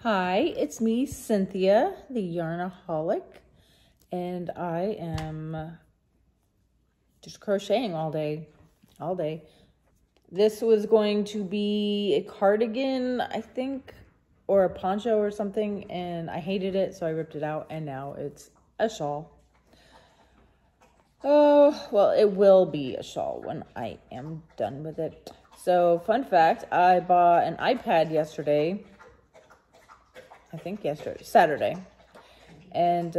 Hi, it's me, Cynthia, the Yarnaholic, and I am just crocheting all day. This was going to be a cardigan, I think, or a poncho or something, and I hated it, so I ripped it out, and now it's a shawl. Oh, well, it will be a shawl when I am done with it. So, fun fact, I bought an iPad yesterday. I think Saturday. And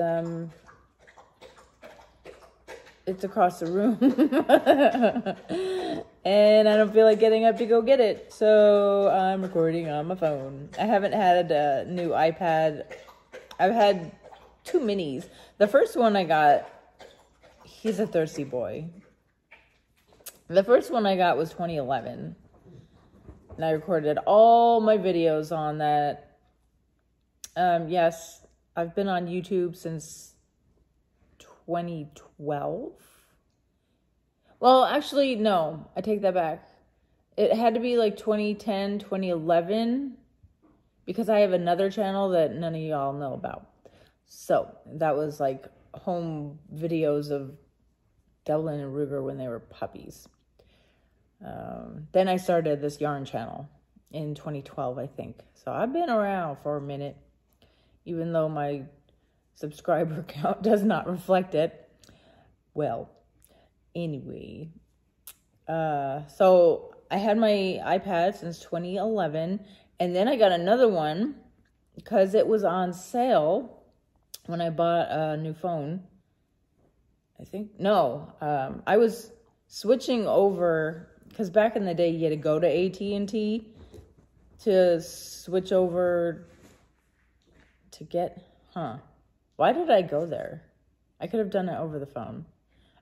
it's across the room. And I don't feel like getting up to go get it. So I'm recording on my phone. I haven't had a new iPad. I've had two minis. The first one I got, he's a thirsty boy. The first one I got was 2011. And I recorded all my videos on that. Yes, I've been on YouTube since 2012. Well, actually, no, I take that back. It had to be like 2010, 2011, because I have another channel that none of y'all know about. So that was like home videos of Devlin and Ruger when they were puppies. Then I started this yarn channel in 2012, I think. So I've been around for a minute, even though my subscriber count does not reflect it. Well, anyway, so I had my iPad since 2011, and then I got another one because it was on sale when I bought a new phone. I think, no, I was switching over, because back in the day, you had to go to AT&T to switch over to get, why did I go there? I could have done it over the phone.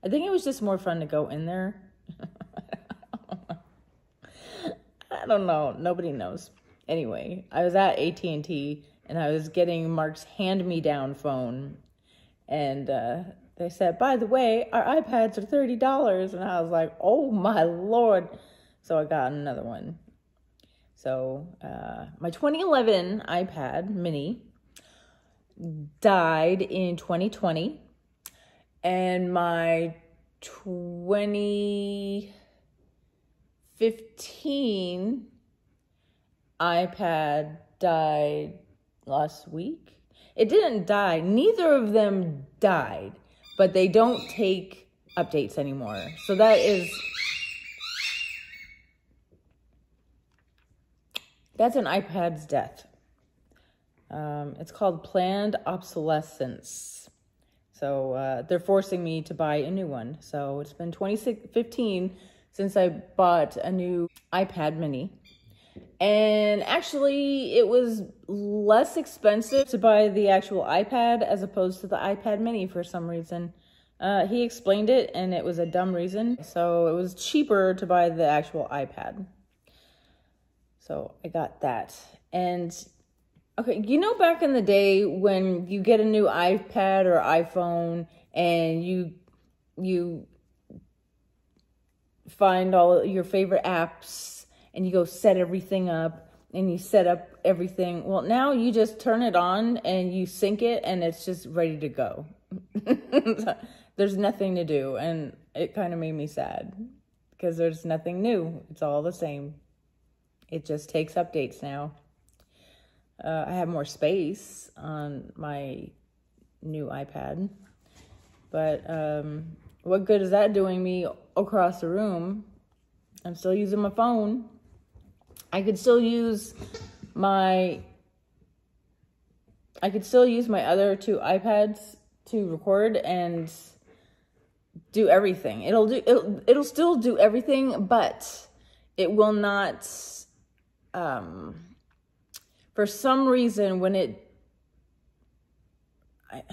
I think it was just more fun to go in there. I don't know. Nobody knows. Anyway, I was at AT&T and I was getting Mark's hand-me-down phone. And they said, by the way, our iPads are $30. And I was like, oh my Lord. So I got another one. So my 2011 iPad mini died in 2020, and my 2015 iPad died last week. It didn't die. Neither of them died, but they don't take updates anymore. So that's an iPad's death. It's called planned obsolescence. So they're forcing me to buy a new one. So it's been 2015 since I bought a new iPad mini. And actually, it was less expensive to buy the actual iPad as opposed to the iPad mini for some reason. He explained it, and it was a dumb reason. So it was cheaper to buy the actual iPad. So I got that. And okay, you know, back in the day when you get a new iPad or iPhone and you find all your favorite apps and you go set everything up and you set up everything. Well, now you just turn it on and you sync it and it's just ready to go. There's nothing to do, and it kind of made me sad because there's nothing new. It's all the same. It just takes updates now. I have more space on my new iPad, but what good is that doing me across the room? I'm still using my phone. I could still use my other two iPads to record and do everything. It'll still do everything, but it will not. For some reason, when I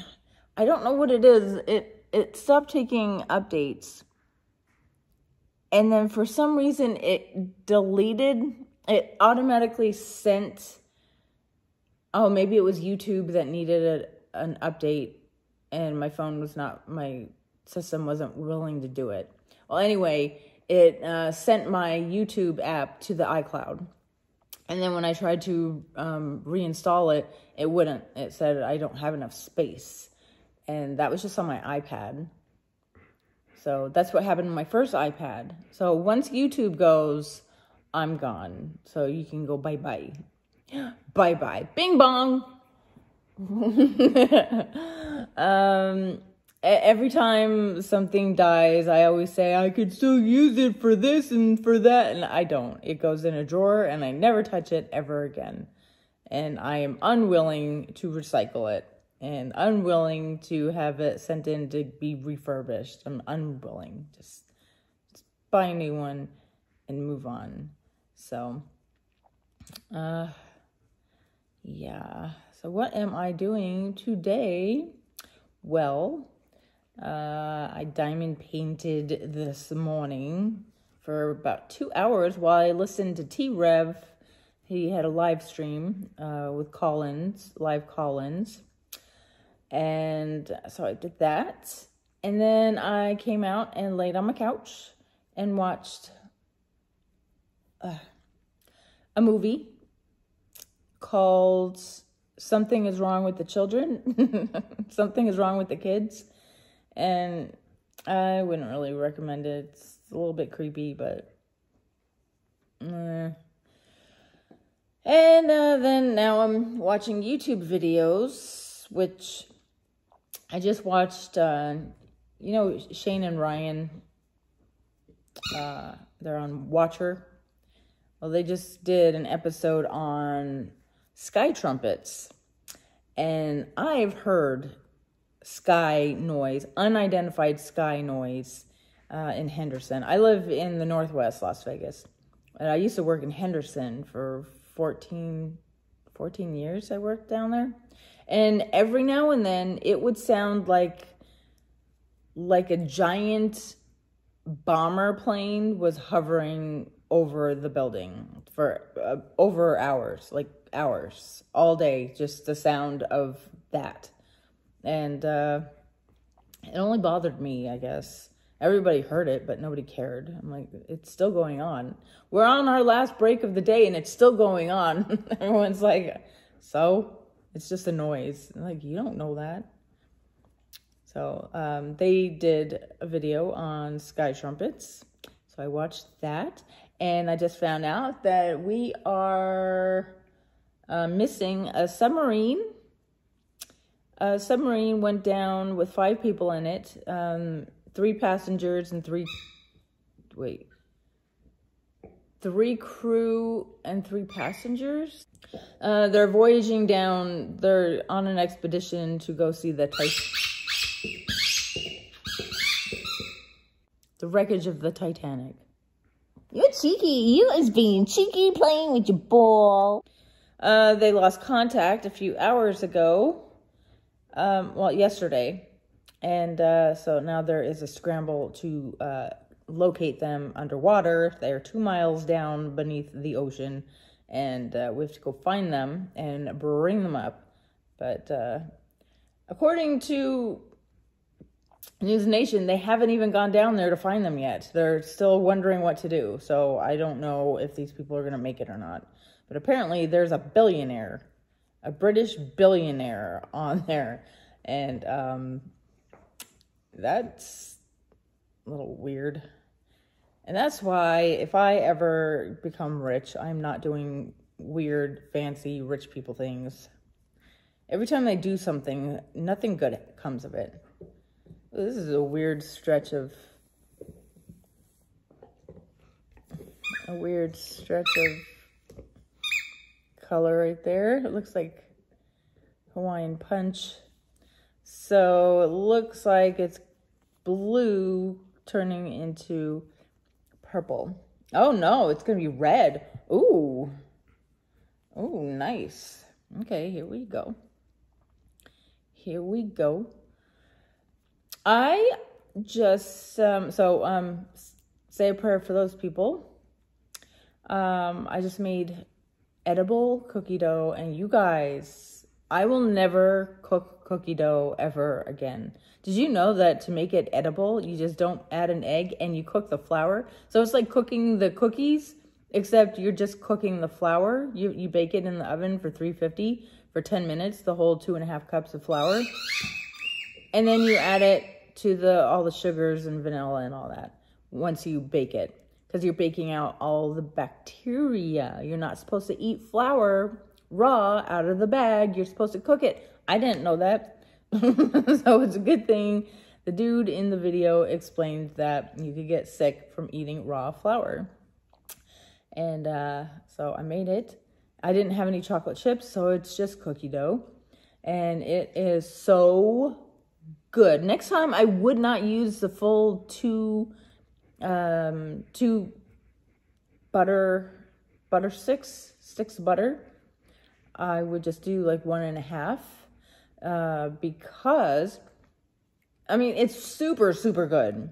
don't know what it is, it stopped taking updates. And then for some reason, it automatically sent, oh, maybe it was YouTube that needed an update, and my system wasn't willing to do it. Well, anyway, it sent my YouTube app to the iCloud. And then when I tried to reinstall it, it wouldn't. It said I don't have enough space. And that was just on my iPad. So that's what happened to my first iPad. So once YouTube goes, I'm gone. So you can go bye-bye. Bye-bye. Bing bong. Every time something dies, I always say I could still use it for this and for that, and I don't. It goes in a drawer, and I never touch it ever again. And I am unwilling to recycle it, and unwilling to have it sent in to be refurbished. I'm unwilling. Just buy a new one and move on. So, yeah. So what am I doing today? Well, I diamond painted this morning for about 2 hours while I listened to T-Rev. He had a live stream with live call-ins. And so I did that. And then I came out and laid on my couch and watched a movie called Something is Wrong with the Children. Something is Wrong with the Kids. And I wouldn't really recommend it. It's a little bit creepy, but... And then now I'm watching YouTube videos, which I just watched, you know, Shane and Ryan. They're on Watcher. Well, they just did an episode on sky trumpets. And I've heard sky noise, unidentified sky noise in Henderson. I live in the Northwest Las Vegas. And I used to work in Henderson for 14 years I worked down there. And every now and then it would sound like a giant bomber plane was hovering over the building for over hours, like hours, all day, just the sound of that. And it only bothered me, I guess. Everybody heard it, but nobody cared. I'm like, it's still going on. We're on our last break of the day, and it's still going on. Everyone's like, so? It's just a noise. I'm like, you don't know that. So they did a video on sky trumpets. So I watched that. And I just found out that we are missing a submarine. A submarine went down with 5 people in it. 3 passengers and 3 crew and 3 passengers. They're voyaging down. They're on an expedition to go see the wreckage of the Titanic. You're cheeky. You is being cheeky playing with your ball. They lost contact a few hours ago. Well, yesterday. And so now there is a scramble to locate them underwater. They're 2 miles down beneath the ocean. And we have to go find them and bring them up. But according to News Nation, they haven't even gone down there to find them yet. They're still wondering what to do. So I don't know if these people are going to make it or not. But apparently there's a billionaire, a British billionaire on there. And that's a little weird. And that's why if I ever become rich, I'm not doing weird, fancy, rich people things. Every time I do something, nothing good comes of it. This is a weird stretch of color right there. It looks like Hawaiian Punch. So it looks like it's blue turning into purple. Oh no, it's gonna be red. Ooh. Ooh, nice. Okay, here we go. Here we go. I just, say a prayer for those people. I just made edible cookie dough, and you guys, I will never cook cookie dough ever again. Did you know that to make it edible, you just don't add an egg and you cook the flour? So it's like cooking the cookies except you're just cooking the flour. You bake it in the oven for 350 for 10 minutes, the whole 2.5 cups of flour. And then you add it to all the sugars and vanilla and all that once you bake it, because you're baking out all the bacteria. You're not supposed to eat flour raw out of the bag. You're supposed to cook it. I didn't know that. So it's a good thing the dude in the video explained that you could get sick from eating raw flour. And so I made it. I didn't have any chocolate chips, so it's just cookie dough. And it is so good. Next time I would not use the full two butter sticks of butter. I would just do like 1.5 because I mean it's super good.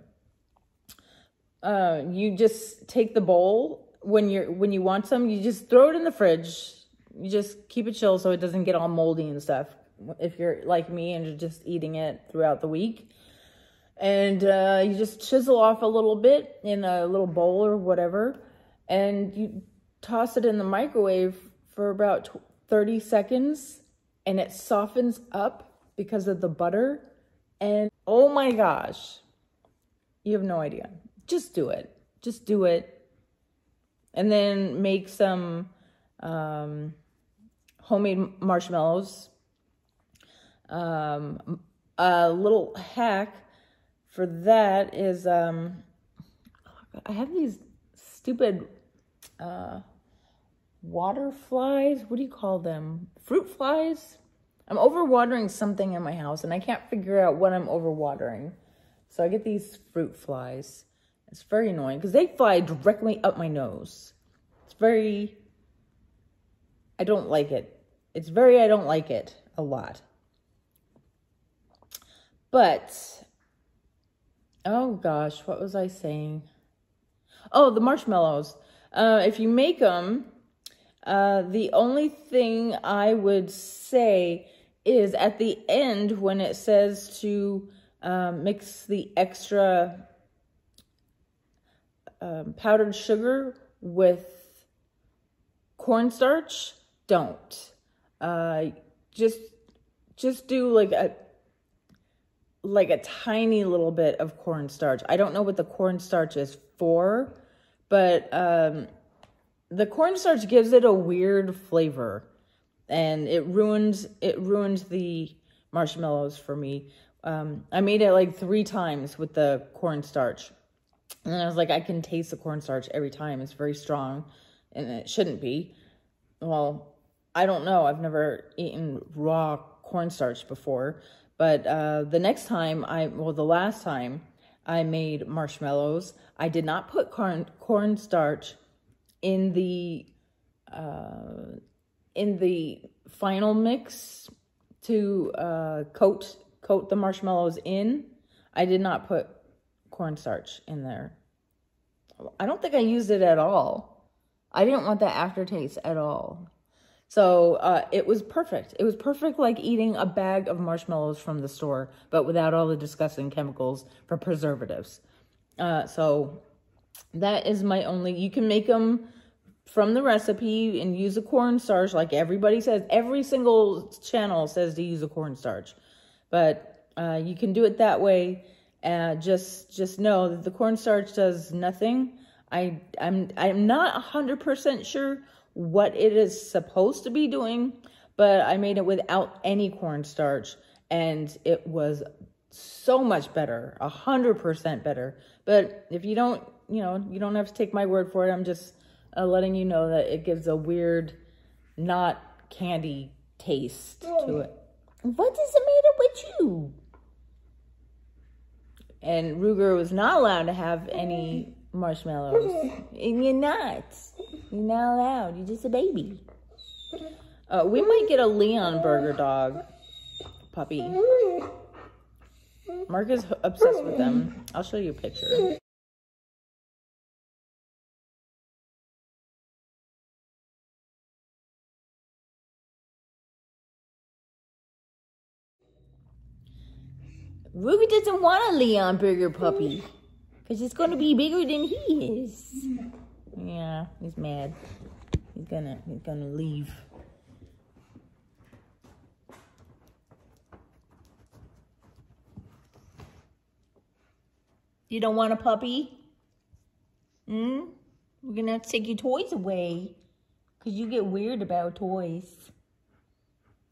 You just take the bowl when you want some, you just throw it in the fridge. You just keep it chill so it doesn't get all moldy and stuff. If you're like me and you're just eating it throughout the week. And you just chisel off a little bit in a little bowl or whatever. And you toss it in the microwave for about 30 seconds. And it softens up because of the butter. And oh my gosh, you have no idea. Just do it. Just do it. And then make some homemade marshmallows. A little hack for that is I have these stupid water flies. What do you call them? Fruit flies? I'm overwatering something in my house and I can't figure out what I'm overwatering. So I get these fruit flies. It's very annoying because they fly directly up my nose. It's very, I don't like it. It's very, I don't like it a lot. But, oh gosh, what was I saying? Oh, the marshmallows. If you make them, the only thing I would say is at the end when it says to mix the extra powdered sugar with cornstarch, don't. Just do like a tiny little bit of cornstarch. I don't know what the cornstarch is for, but the cornstarch gives it a weird flavor, and it ruined the marshmallows for me. I made it like 3 times with the cornstarch, and then I was like, I can taste the cornstarch every time. It's very strong, and it shouldn't be. Well, I don't know. I've never eaten raw cornstarch before. But the last time I made marshmallows, I did not put cornstarch in the final mix to coat the marshmallows in. I did not put cornstarch in there. I don't think I used it at all. I didn't want that aftertaste at all. So it was perfect. It was perfect like eating a bag of marshmallows from the store, but without all the disgusting chemicals for preservatives. So that is my only, you can make them from the recipe and use a cornstarch like everybody says. Every single channel says to use a cornstarch. But you can do it that way. Just know that the cornstarch does nothing. I'm not 100% sure what it is supposed to be doing, but I made it without any cornstarch, and it was so much better, 100% better. But if you don't, you don't have to take my word for it. I'm just letting you know that it gives a weird, not candy taste to it. What is the matter with you? And Ruger was not allowed to have any marshmallows. And you're not. You're not allowed. You're just a baby. We might get a Leon burger dog puppy. Mark is obsessed with them. I'll show you a picture. Ruby doesn't want a Leon burger puppy. Because it's going to be bigger than he is. Yeah, he's mad. He's gonna leave. You don't want a puppy? We're gonna have to take your toys away. Cause you get weird about toys.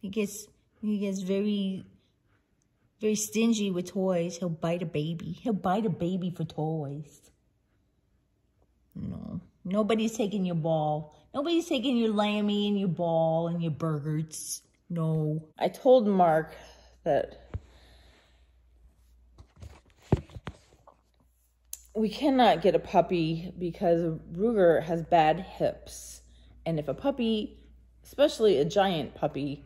He gets very, very stingy with toys. He'll bite a baby. He'll bite a baby for toys. No, nobody's taking your ball. Nobody's taking your lammy and your ball and your burgers. No. I told Mark that we cannot get a puppy because Ruger has bad hips. And if a puppy, especially a giant puppy,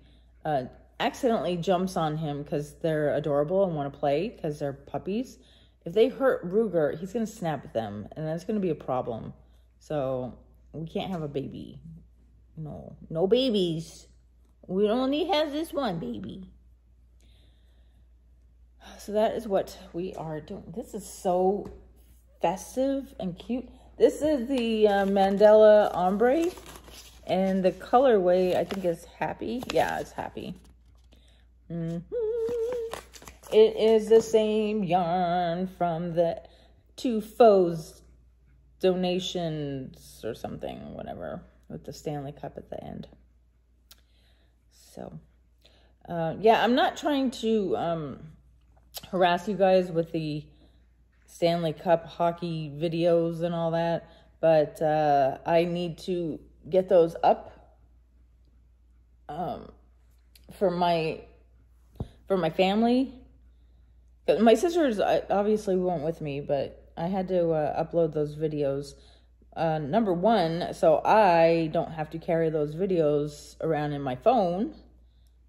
accidentally jumps on him because they're adorable and want to play because they're puppies, if they hurt Ruger, he's going to snap them, and that's going to be a problem. So we can't have a baby. No babies. We only have this one baby. So that is what we are doing. This is so festive and cute. This is the Mandela Ombre, and the colorway I think is Happy. Yeah, it's Happy. It is the same yarn from the Two Foes donations or something, whatever, with the Stanley Cup at the end. So, yeah, I'm not trying to harass you guys with the Stanley Cup hockey videos and all that, but I need to get those up for my family. My sisters obviously weren't with me, but I had to upload those videos. Number one, so I don't have to carry those videos around in my phone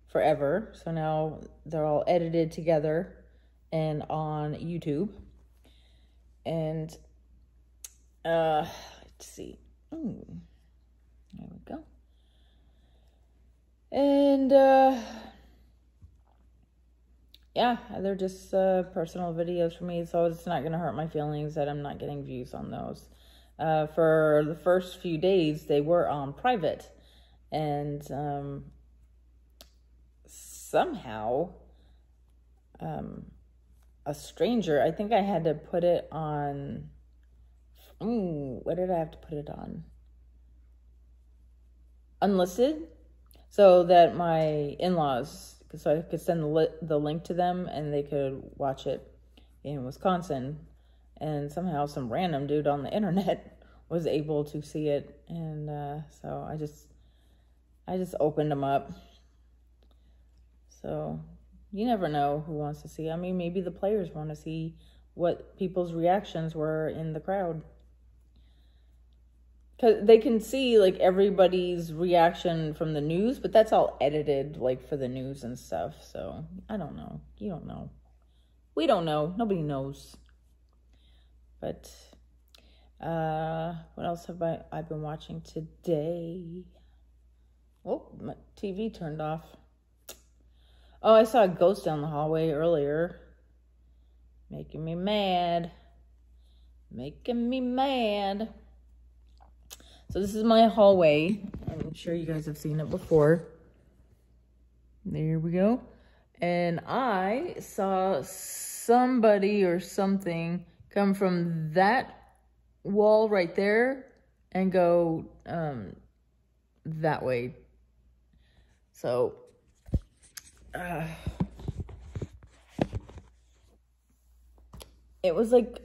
forever. So now they're all edited together and on YouTube. And let's see. Ooh, there we go. And yeah, they're just personal videos for me, so it's not going to hurt my feelings that I'm not getting views on those. For the first few days, they were on private, and somehow a stranger, I think I had to put it on, what did I have to put it on? Unlisted, so that my in-laws, so I could send the link to them and they could watch it in Wisconsin. And somehow some random dude on the internet was able to see it. And so I just opened them up. So you never know who wants to see. I mean, maybe the players want to see what people's reactions were in the crowd. Because they can see, like, everybody's reaction from the news, but that's all edited, like, for the news and stuff. So, I don't know. You don't know. We don't know. Nobody knows. But, what else have I been watching today? Oh, my TV turned off. Oh, I saw a ghost down the hallway earlier. Making me mad. Making me mad. So this is my hallway. I'm sure you guys have seen it before. There we go. And I saw somebody or something come from that wall right there and go that way. So it was like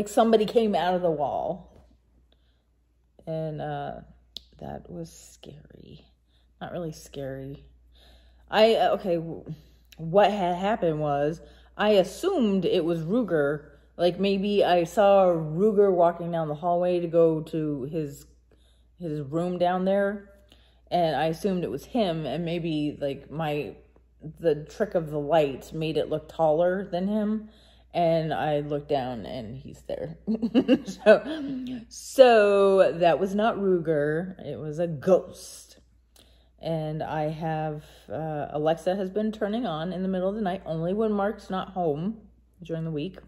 somebody came out of the wall. And that was scary. Not really scary. Okay, what had happened was I assumed it was Ruger. Like, maybe I saw Ruger walking down the hallway to go to his room down there, and I assumed it was him, and maybe like the trick of the light made it look taller than him. And I looked down and he's there. so that was not Ruger. It was a ghost. And I have, Alexa has been turning on in the middle of the night, only when Mark's not home during the week.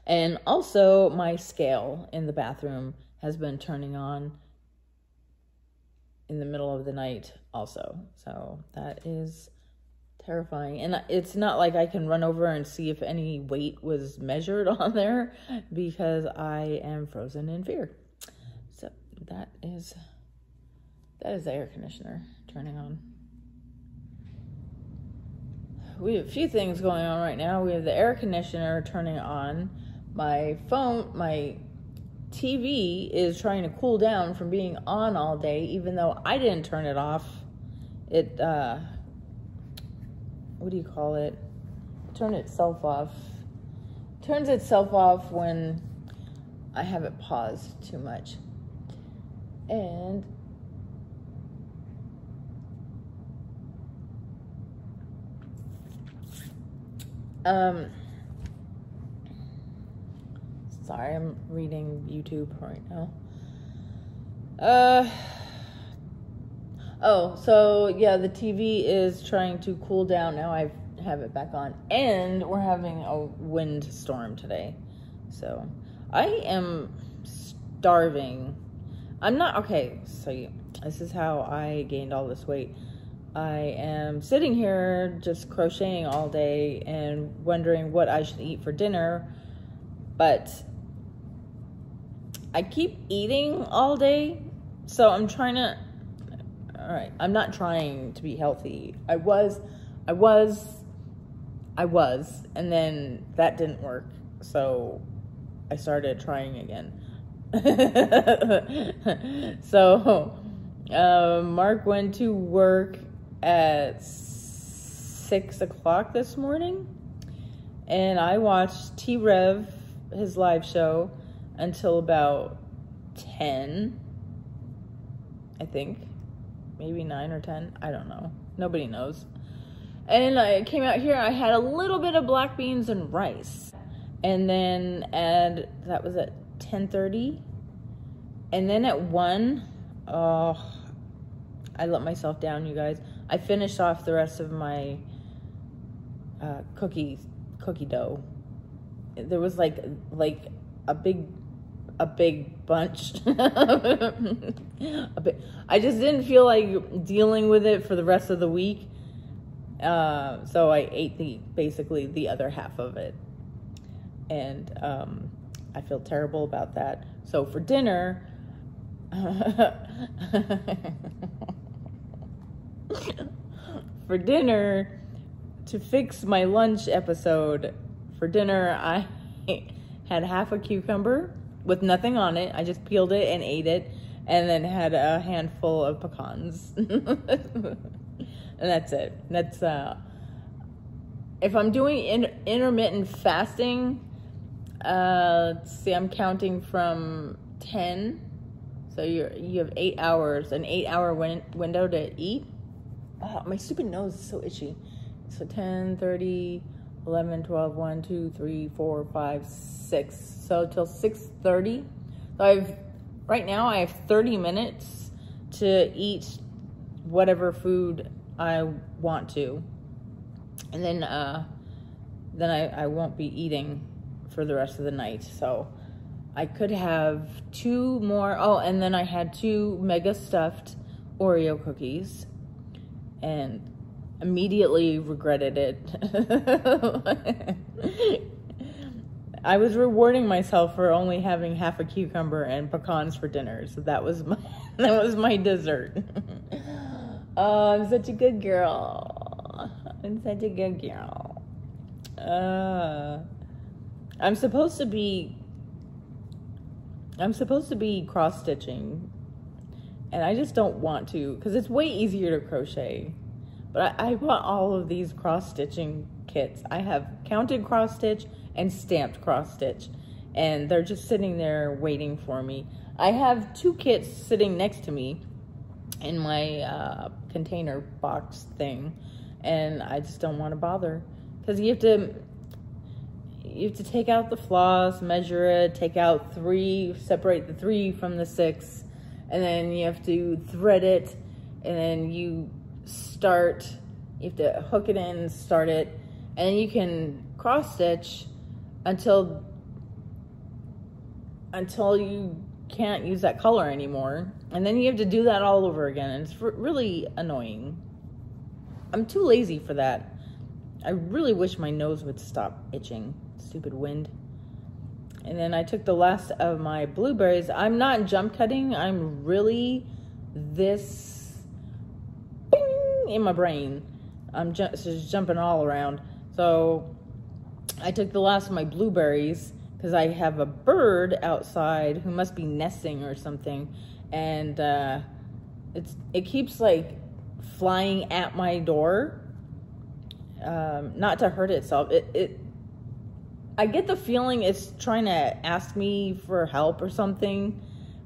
And also my scale in the bathroom has been turning on in the middle of the night also. So that is terrifying. And it's not like I can run over and see if any weight was measured on there because I am frozen in fear. So that is the air conditioner turning on. We have a few things going on right now. We have the air conditioner turning on. My phone, my TV is trying to cool down from being on all day, even though I didn't turn it off. It, what do you call it? Turn itself off. Turns itself off when I have it paused too much. And sorry, I'm reading YouTube right now. Oh, so yeah, the TV is trying to cool down now. I have it back on, and we're having a windstorm today. So I am starving. I'm not, okay, so this is how I gained all this weight. I am sitting here just crocheting all day and wondering what I should eat for dinner, but I keep eating all day, so I'm trying to, all right, I'm not trying to be healthy. I was, and then that didn't work, so I started trying again. So, Mark went to work at 6 o'clock this morning, and I watched T-Rev, his live show, until about 10, I think. Maybe 9 or 10, I don't know. Nobody knows. And I came out here, I had a little bit of black beans and rice. And then that was at 10:30. And then at 1, oh, I let myself down, you guys. I finished off the rest of my cookie dough. There was like a big bunch. I just didn't feel like dealing with it for the rest of the week. So I ate basically the other half of it. And I feel terrible about that. So for dinner, to fix my lunch episode, for dinner, I had half a cucumber with nothing on it. I just peeled it and ate it, and then had a handful of pecans. And that's it. That's, if I'm doing intermittent fasting, let's see, I'm counting from 10. So you have 8 hours, an 8-hour window to eat. Oh, my stupid nose is so itchy. So 10, 30, 11, 12, 1, 2, 3, 4, 5, 6. So till 6:30. So right now I have 30 minutes to eat whatever food I want to. And then I won't be eating for the rest of the night. So I could have 2 more. Oh, and then I had 2 mega stuffed Oreo cookies and immediately regretted it. I was rewarding myself for only having half a cucumber and pecans for dinner. So that was my dessert. Oh, I'm such a good girl. I'm such a good girl. I'm supposed to be cross stitching, and I just don't want to because it's way easier to crochet. But I bought all of these cross stitching kits. I have counted cross stitch and stamped cross stitch, and they're just sitting there waiting for me. I have 2 kits sitting next to me in my container box thing, and I just don't want to bother because you have to take out the floss, measure it, take out 3, separate the 3 from the 6, and then you have to thread it, and then you have to hook it in, start it, and then you can cross stitch until until you can't use that color anymore. And then you have to do that all over again. And it's really annoying. I'm too lazy for that. I really wish my nose would stop itching. Stupid wind. And then I took the last of my blueberries. I'm not jump cutting. I'm really this bing in my brain. I'm just jumping all around. So I took the last of my blueberries because I have a bird outside who must be nesting or something. And it keeps like flying at my door. Not to hurt itself. I get the feeling it's trying to ask me for help or something,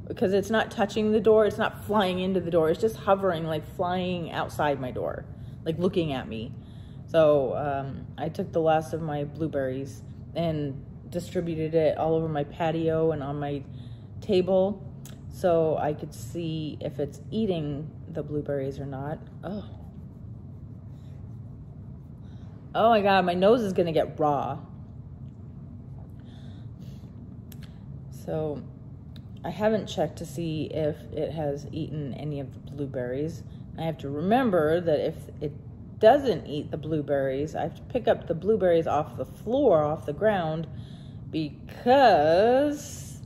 because it's not touching the door. It's not flying into the door. It's just hovering, like flying outside my door, like looking at me. So I took the last of my blueberries and distributed it all over my patio and on my table so I could see if it's eating the blueberries or not. Oh my God, my nose is gonna get raw. So I haven't checked to see if it has eaten any of the blueberries. I have to remember that if it doesn't eat the blueberries, I have to pick up the blueberries off the floor, off the ground, because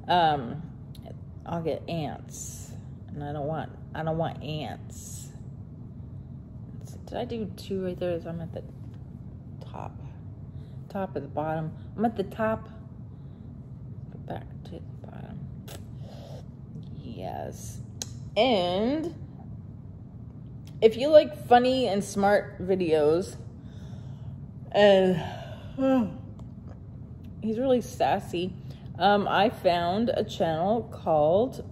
I'll get ants, and I don't want ants. Did I do 2 right there? I'm at the top of the bottom. I'm at the top. Go back to the bottom. Yes. And if you like funny and smart videos, and he's really sassy, I found a channel called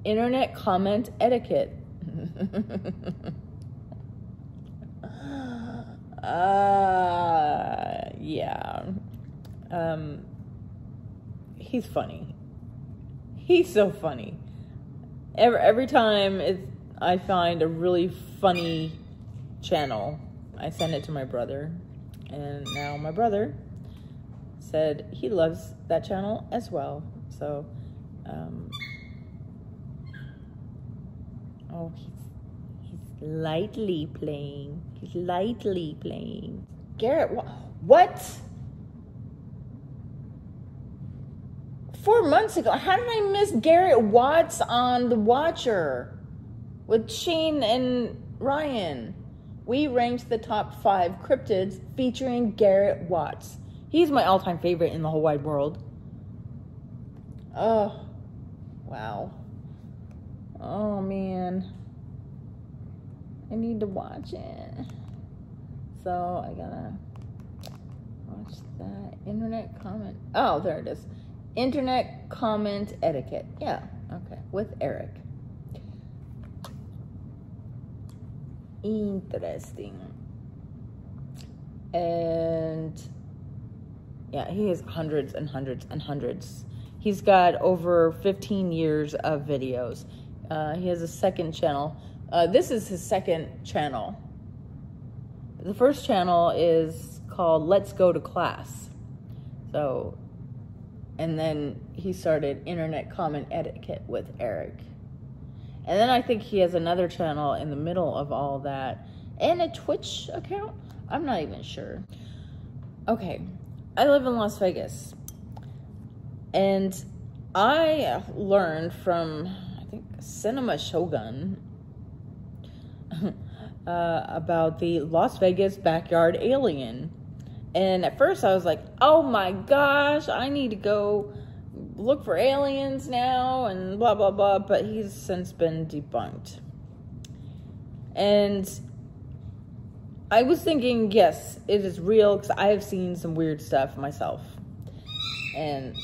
Internet Comment Etiquette. Yeah. He's funny. He's so funny. Every time I find a really funny channel, I send it to my brother. And now my brother said he loves that channel as well. So, oh, he's lightly playing. He's lightly playing. Garrett, what? 4 months ago, how did I miss Garrett Watts on The Watcher with Shane and Ryan? We ranked the top 5 cryptids featuring Garrett Watts. He's my all-time favorite in the whole wide world. Oh, wow. Oh, man. I need to watch it. So, I gotta watch that. Internet comment. Oh, there it is. Internet Comment Etiquette. Yeah, okay. With Eric. Interesting. And yeah, he has hundreds and hundreds and hundreds. He's got over 15 years of videos. He has a second channel. This is his second channel. The first channel is called Let's Go to Class. So, and then he started Internet Comment Etiquette with Eric. And then I think he has another channel in the middle of all that. And a Twitch account? I'm not even sure. Okay, I live in Las Vegas. And I learned from, I think, Cinema Shogun about the Las Vegas backyard alien. And at first I was like, oh my gosh, I need to go look for aliens now and blah, blah, blah. But he's since been debunked. And I was thinking, yes, it is real, because I have seen some weird stuff myself. And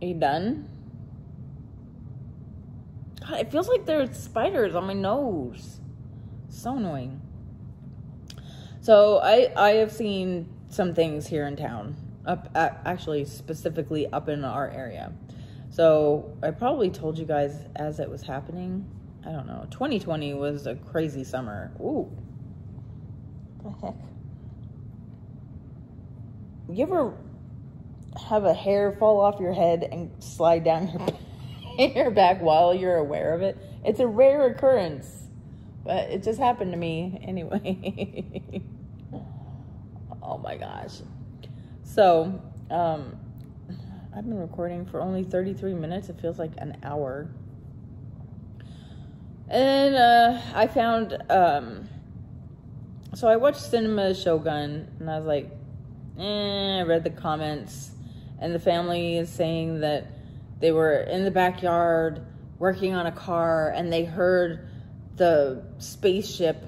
are you done? God, it feels like there's spiders on my nose. So annoying. So I have seen some things here in town, actually specifically up in our area. So I probably told you guys as it was happening. I don't know. 2020 was a crazy summer. Ooh. What the heck? You ever have a hair fall off your head and slide down your back while you're aware of it? It's a rare occurrence, but it just happened to me anyway. Oh my gosh. So, I've been recording for only 33 minutes. It feels like an hour. And I found, so I watched Cinema Shogun, and I was like, I read the comments, and the family is saying that they were in the backyard working on a car, and they heard the spaceship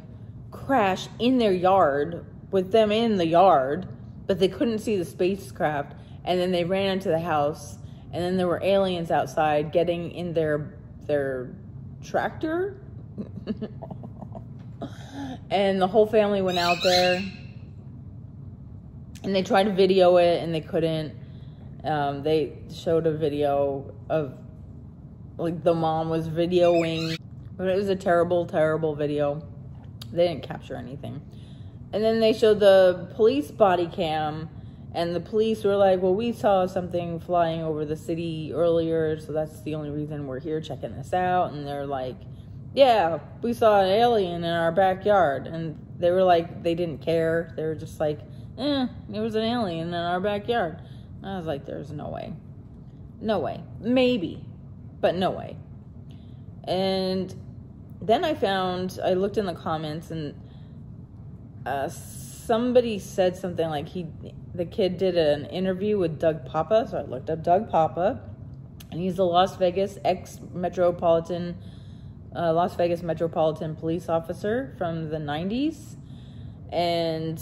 crash in their yard with them in the yard, but they couldn't see the spacecraft. And then they ran into the house, and then there were aliens outside getting in their tractor. And the whole family went out there, and they tried to video it, and they couldn't. They showed a video of, like, the mom was videoing, but it was a terrible, terrible video. They didn't capture anything. And then they showed the police body cam, and the police were like, well, we saw something flying over the city earlier, so that's the only reason we're here checking this out. And they're like, yeah, we saw an alien in our backyard. And they were like, they didn't care. They were just like, it was an alien in our backyard. And I was like, there's no way. No way. Maybe, but no way. And then I looked in the comments, and somebody said something like the kid did an interview with Doug Papa. So I looked up Doug Papa, and he's the Las Vegas Metropolitan police officer from the 90s. And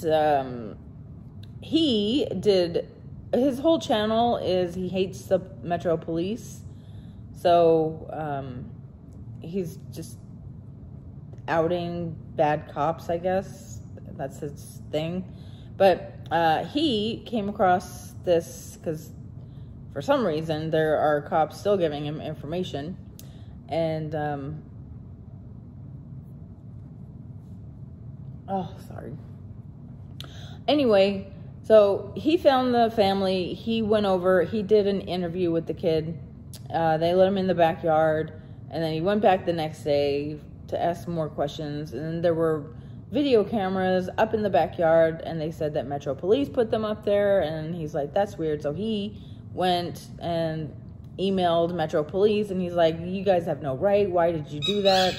his whole channel is he hates the Metro Police. So he's just outing bad cops, I guess. That's his thing. But he came across this because for some reason there are cops still giving him information. And anyway, so he found the family. He went over, he did an interview with the kid. They let him in the backyard, and then he went back the next day to ask more questions. And then there were video cameras up in the backyard, and they said that Metro Police put them up there. And he's like, that's weird. So he went and emailed Metro Police, and he's like, you guys have no right. Why did you do that?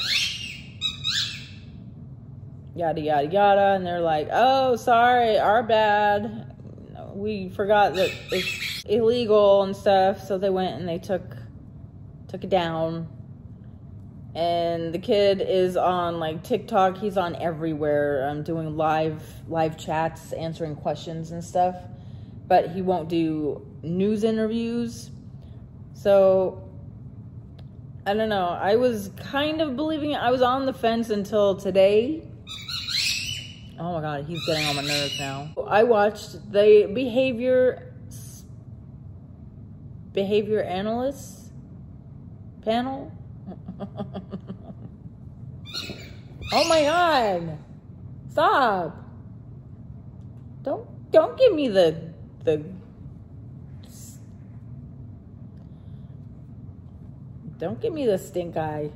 Yada, yada, yada. And they're like, oh, sorry, our bad. We forgot that it's illegal and stuff. So they went and they took it down. And the kid is on, like, TikTok. He's on everywhere, doing live chats, answering questions and stuff. But he won't do news interviews. So, I don't know. I was kind of believing it. I was on the fence until today. Oh my God, he's getting on my nerves now. I watched the behavior analysts panel. Oh my God! Stop! Don't give me the. Don't give me the stink eye.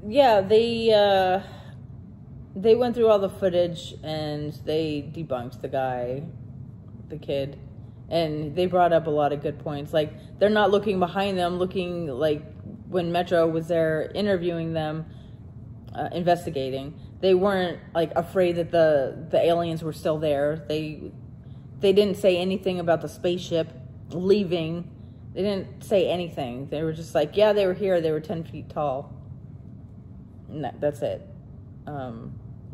Yeah, they went through all the footage, and they debunked the kid. And they brought up a lot of good points. Like, they're not looking behind them, looking like when Metro was there interviewing them, investigating. They weren't, like, afraid that the aliens were still there. They didn't say anything about the spaceship leaving. They didn't say anything. They were just like, yeah, they were here. They were 10 feet tall. And that's it.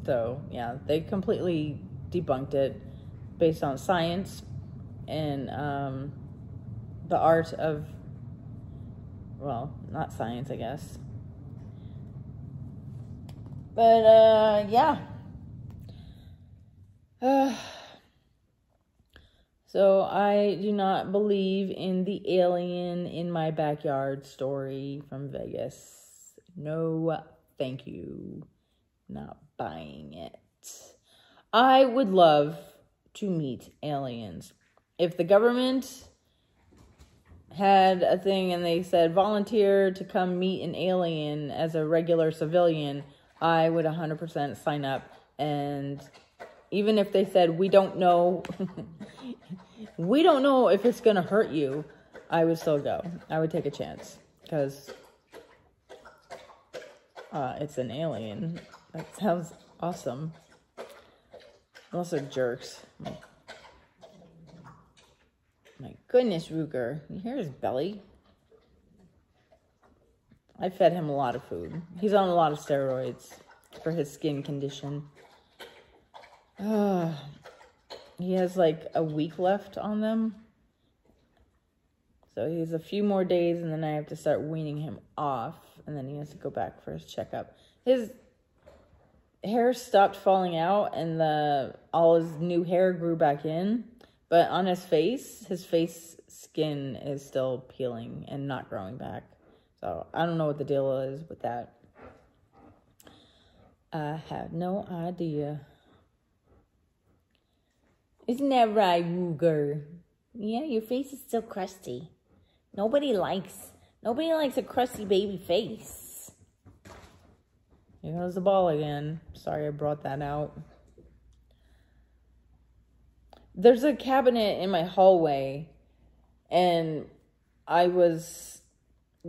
So, yeah, they completely debunked it based on science and the art of, well, not science, I guess. But, yeah. So I do not believe in the alien in my backyard story from Vegas. No, thank you. not buying it. I would love to meet aliens. If the government had a thing and they said volunteer to come meet an alien as a regular civilian, I would 100% sign up. And even if they said, we don't know, we don't know if it's going to hurt you, I would still go. I would take a chance because it's an alien. That sounds awesome. Unless they're jerks. My goodness, Ruger. You hear his belly? I fed him a lot of food. He's on a lot of steroids for his skin condition. He has like a week left on them. So he has a few more days and then I have to start weaning him off. And then he has to go back for his checkup. His hair stopped falling out and all his new hair grew back in. But on his face skin is still peeling and not growing back. So I don't know what the deal is with that. I have no idea. Isn't that right, Ruger? Yeah, your face is still crusty. Nobody likes a crusty baby face. Here goes the ball again. Sorry I brought that out. There's a cabinet in my hallway, and I was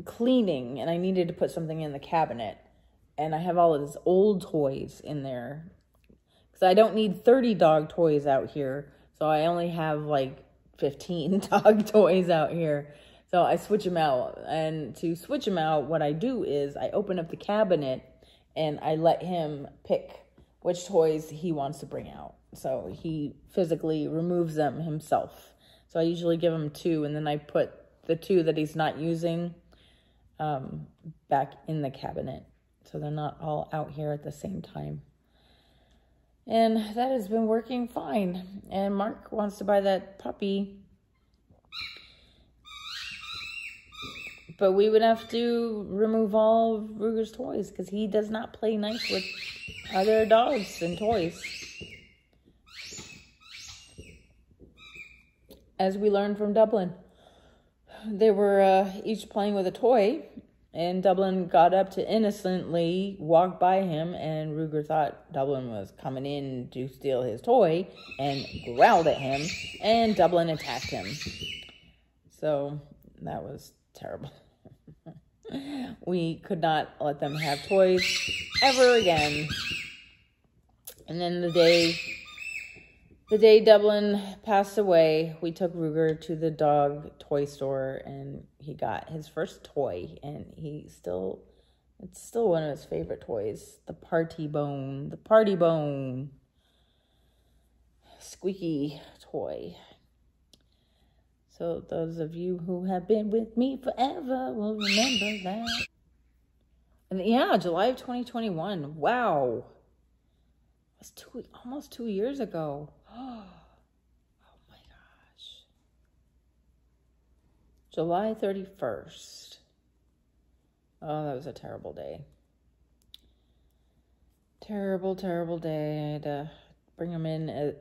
cleaning, and I needed to put something in the cabinet, and I have all of these old toys in there, because I don't need 30 dog toys out here, so I only have like 15 dog toys out here, so I switch them out, and to switch them out, what I do is I open up the cabinet, and I let him pick which toys he wants to bring out. So he physically removes them himself. So I usually give him 2, and then I put the 2 that he's not using back in the cabinet. So they're not all out here at the same time. And that has been working fine. And Mark wants to buy that puppy. But we would have to remove all of Ruger's toys because he does not play nice with other dogs and toys. As we learned from Dublin, they were each playing with a toy, and Dublin got up to innocently walk by him, and Ruger thought Dublin was coming in to steal his toy and growled at him, and Dublin attacked him. So that was terrible. We could not let them have toys ever again. And then the day Dublin passed away, we took Ruger to the dog toy store, and he got his first toy, and it's still one of his favorite toys, the party bone, squeaky toy. So those of you who have been with me forever will remember that. And yeah, July of 2021. Wow. That's almost 2 years ago. Oh my gosh. July 31st. Oh, that was a terrible day. Terrible, terrible day. I had to bring him in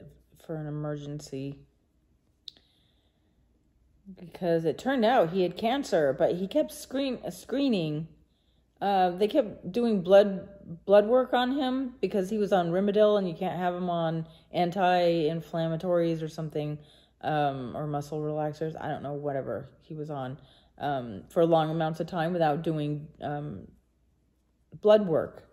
for an emergency. Because it turned out he had cancer, but he kept screening. They kept doing blood work on him because he was on Rimadyl, and you can't have him on anti-inflammatories or something, or muscle relaxers. I don't know, whatever he was on, for long amounts of time without doing blood work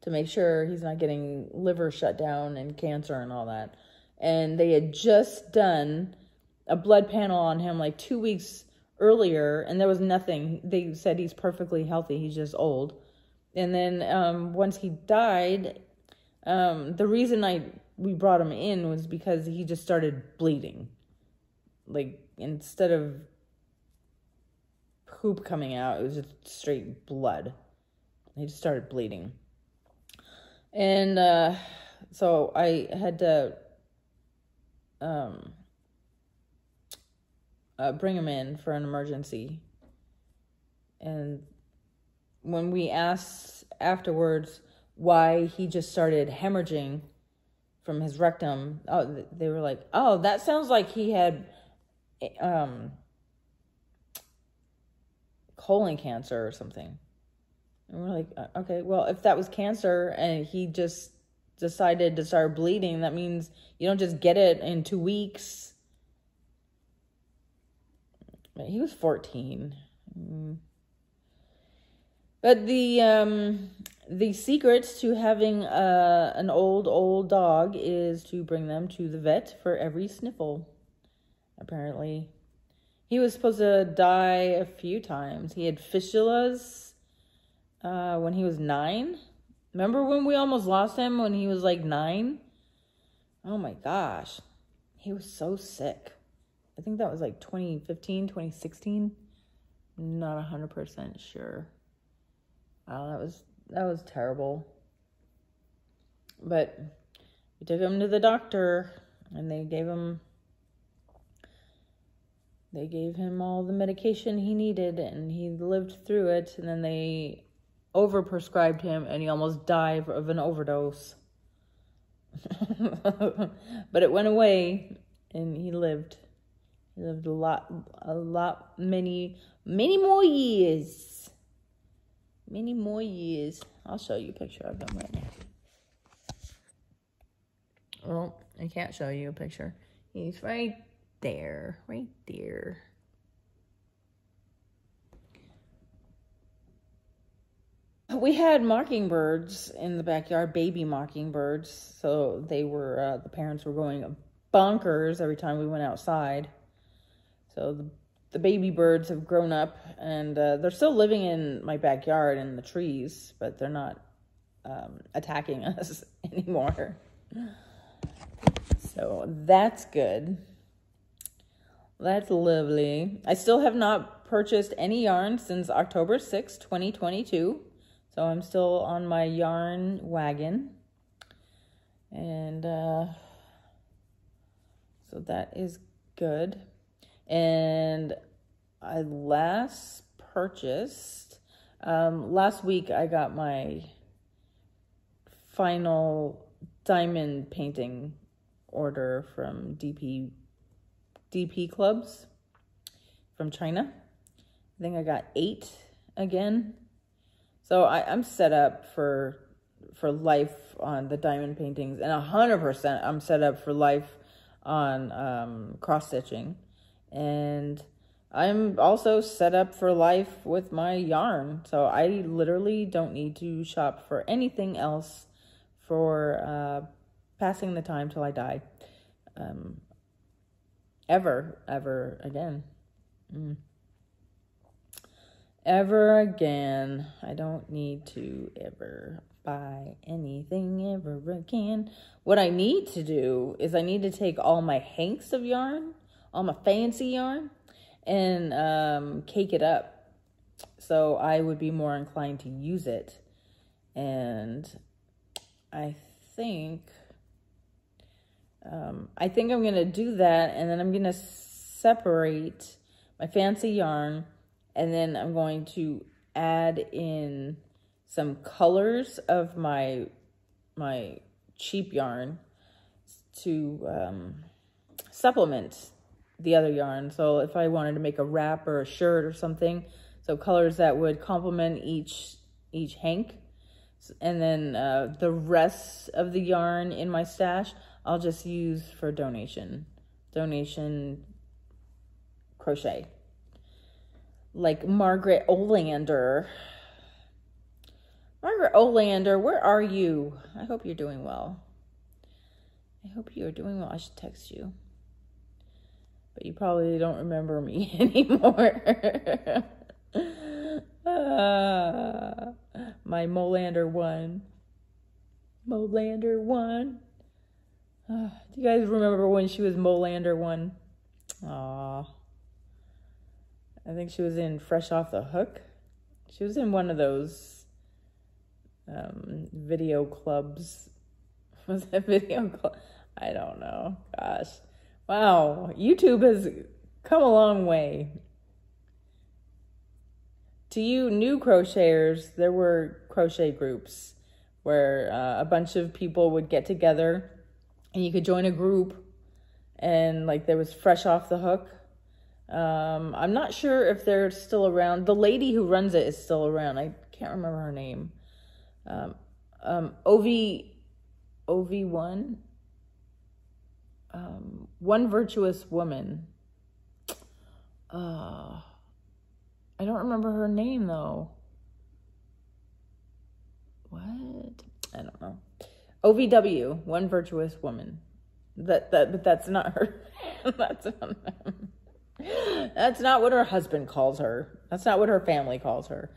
to make sure he's not getting liver shut down and cancer and all that. And they had just done a blood panel on him like 2 weeks earlier, and there was nothing. They said he's perfectly healthy, he's just old. And then once he died, the reason we brought him in was because he just started bleeding. Like, instead of poop coming out, it was just straight blood. He just started bleeding. And so I had to bring him in for an emergency. And when we asked afterwards why he just started hemorrhaging from his rectum. Oh, they were like, oh, that sounds like he had colon cancer or something. And we're like, okay, well, if that was cancer and he just decided to start bleeding, that means you don't just get it in 2 weeks. He was 14. But the secret to having an old dog is to bring them to the vet for every sniffle. Apparently, he was supposed to die a few times. He had fistulas when he was 9. Remember when we almost lost him when he was like 9? Oh my gosh, he was so sick. I think that was like 2015, 2016. Not 100% sure. Wow, that was terrible. But we took him to the doctor, and they gave him all the medication he needed, and he lived through it. And then they overprescribed him, and he almost died of an overdose. But it went away, and he lived. He lived many more years. Many more years. I'll show you a picture of him right now. Well, I can't show you a picture. He's right there. Right there. We had mockingbirds in the backyard, baby mockingbirds. So they were, the parents were going bonkers every time we went outside. So the baby birds have grown up, and they're still living in my backyard in the trees, but they're not attacking us anymore. So that's good. That's lovely. I still have not purchased any yarn since October 6, 2022. So I'm still on my yarn wagon. And so that is good. And I last purchased, last week I got my final diamond painting order from DP clubs from China. I think I got 8 again. So I'm set up for life on the diamond paintings, and 100% I'm set up for life on cross stitching. And I'm also set up for life with my yarn. So I literally don't need to shop for anything else for passing the time till I die. Ever again. Ever again. I don't need to ever buy anything ever again. What I need to do is I need to take all my hanks of yarn, all my fancy yarn, and cake it up. So I would be more inclined to use it. And I think I'm going to do that, and then I'm going to separate my fancy yarn, and then I'm going to add in some colors of my cheap yarn to supplement the other yarn. So if I wanted to make a wrap or a shirt or something, so colors that would complement each hank. And then the rest of the yarn in my stash, I'll just use for donation crochet. Like Margaret Olander. Margaret Olander, where are you? I hope you're doing well. I hope you're doing well. I should text you. But you probably don't remember me anymore. My Molander 1. Molander 1. Do you guys remember when she was Molander 1? Aww. I think she was in Fresh Off the Hook. She was in one of those video clubs. Was that video club? I don't know. Gosh. Wow. YouTube has come a long way. To you new crocheters, there were crochet groups. where a bunch of people would get together and you could join a group, and like there was Fresh Off the Hook. I'm not sure if they're still around. The lady who runs it is still around. I can't remember her name. OV1. One Virtuous Woman. I don't remember her name though. What? I don't know. OVW, One Virtuous Woman. But that's not her. That's not what her husband calls her. That's not what her family calls her.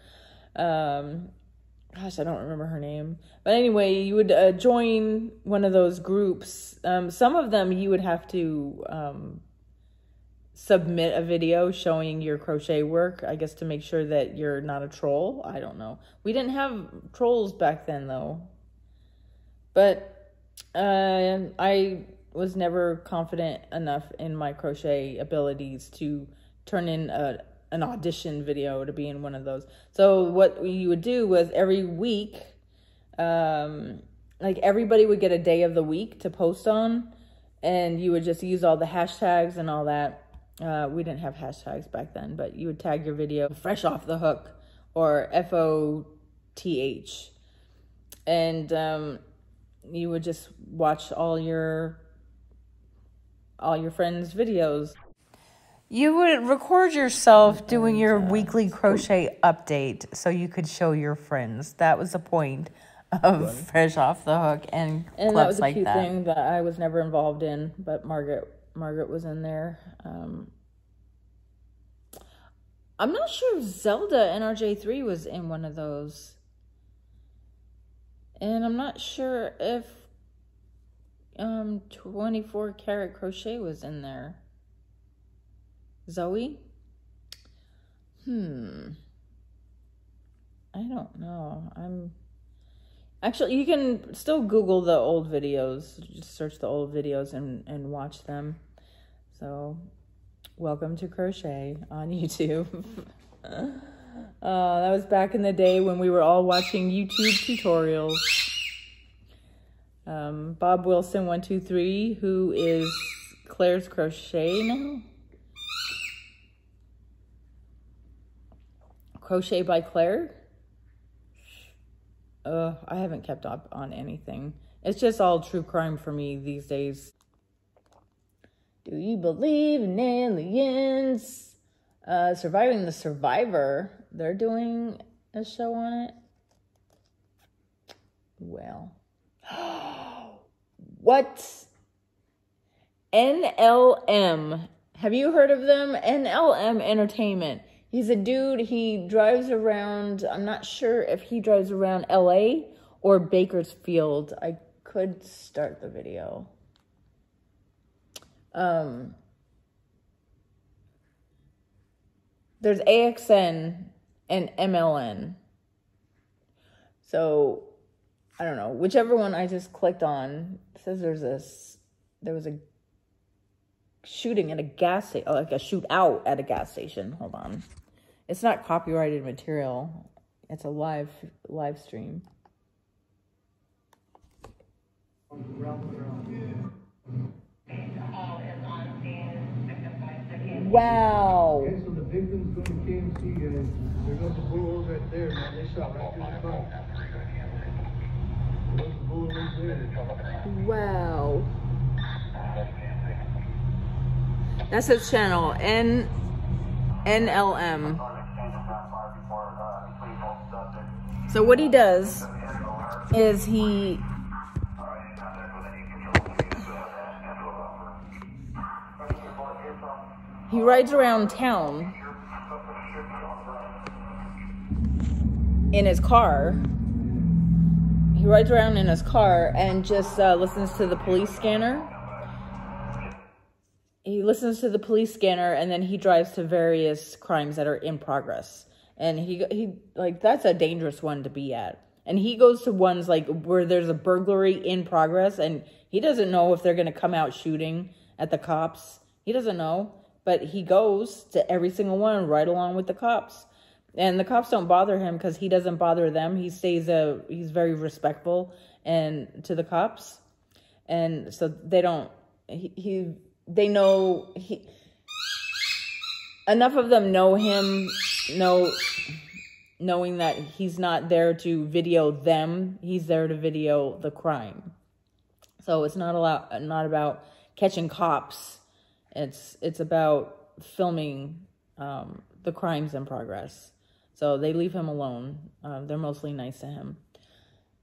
Gosh, I don't remember her name. But anyway, you would join one of those groups. Some of them you would have to submit a video showing your crochet work, I guess, to make sure that you're not a troll. I don't know. We didn't have trolls back then, though. But I was never confident enough in my crochet abilities to turn in an audition video to be in one of those. So what you would do was every week, like everybody would get a day of the week to post on, and you would just use all the hashtags and all that. We didn't have hashtags back then, but you would tag your video Fresh Off the Hook or FOTH. And you would just watch all your friends' videos. You would record yourself doing your weekly crochet update so you could show your friends. That was the point of Fresh Off the Hook and clubs that was a like cute that. thing that I was never involved in, but Margaret was in there. I'm not sure if Zelda NRJ3 was in one of those. And I'm not sure if 24 Karat Crochet was in there. Zoe? I don't know. Actually, you can still Google the old videos. Just search the old videos and watch them. So, welcome to Crochet on YouTube. That was back in the day when we were all watching YouTube tutorials. Bob Wilson 123, who is Claire's Crochet now. Crochet by Claire. I haven't kept up on anything. It's just all true crime for me these days. Do you believe in aliens? Surviving the Survivor. They're doing a show on it. Well. What? NLM. Have you heard of them? NLM Entertainment. He's a dude, he drives around, I'm not sure if he drives around LA or Bakersfield. I could start the video. There's AXN and MLN. So, I don't know. Whichever one I just clicked on, it says there was a shooting at a gas station, like a shootout at a gas station. Hold on. It's not copyrighted material. It's a live stream. Wow. Okay, so the victim's going to KMC, guys. There goes the bull right there, man. They shot right through the car. There goes the bull right there. Wow. That's his channel, NLM. So what he does is he rides around town in his car. He rides around in his car and just listens to the police scanner. He listens to the police scanner, and then he drives to various crimes that are in progress. And he like, that's a dangerous one to be at. And he goes to ones like where there's a burglary in progress, and he doesn't know if they're going to come out shooting at the cops. He doesn't know, but he goes to every single one right along with the cops. And the cops don't bother him because he doesn't bother them. He stays he's very respectful and to the cops. And so they don't, they know, enough of them know him, knowing that he's not there to video them. He's there to video the crime. So it's not about catching cops. It's about filming the crimes in progress. So they leave him alone. They're mostly nice to him.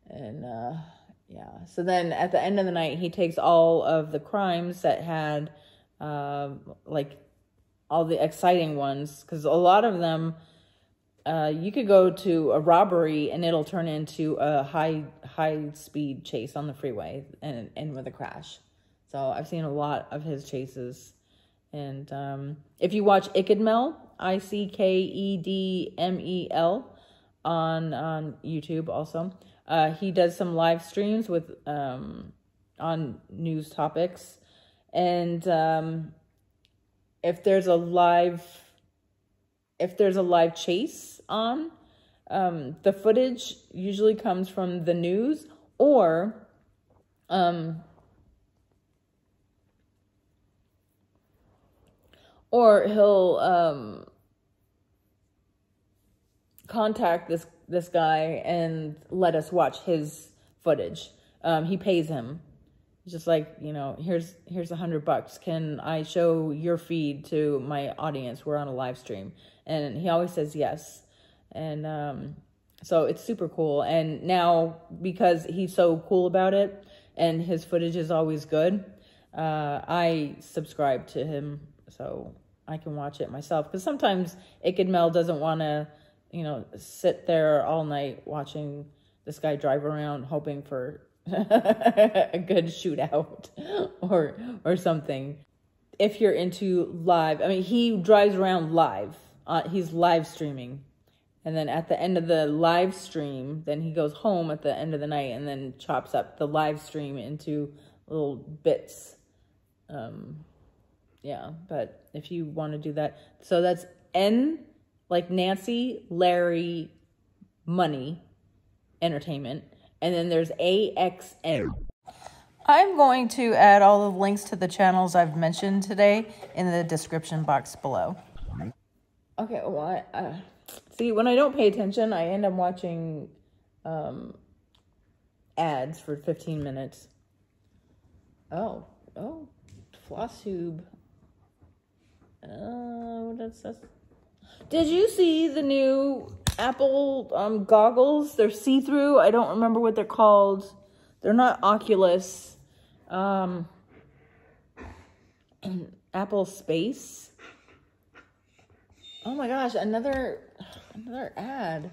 And yeah. So then at the end of the night, he takes all of the crimes that had like all the exciting ones, because a lot of them you could go to a robbery and it'll turn into a high speed chase on the freeway and end with a crash. So I've seen a lot of his chases. And if you watch Ickadmel, Ikedmel on YouTube also, he does some live streams with on news topics. And if there's a live chase on, the footage usually comes from the news, or he'll contact this guy and let us watch his footage. He pays him. It's just like, you know, here's $100. Can I show your feed to my audience? We're on a live stream. And he always says yes. And so it's super cool. And now, because he's so cool about it and his footage is always good, I subscribe to him so I can watch it myself. Because sometimes Ickadmel doesn't want to, you know, sit there all night watching this guy drive around hoping for a good shootout or something. If you're into live, I mean, he drives around live. He's live streaming. And then at the end of the live stream, then he goes home at the end of the night and then chops up the live stream into little bits. Yeah, but if you want to do that, so that's N, like Nancy, Larry, Money, Entertainment. And then there's AXN. I'm going to add all the links to the channels I've mentioned today in the description box below. Okay, well, see, when I don't pay attention, I end up watching ads for 15 minutes. Oh, floss tube. That's Did you see the new Apple goggles? They're see-through. I don't remember what they're called. They're not Oculus. Apple Space. Oh my gosh, another ad.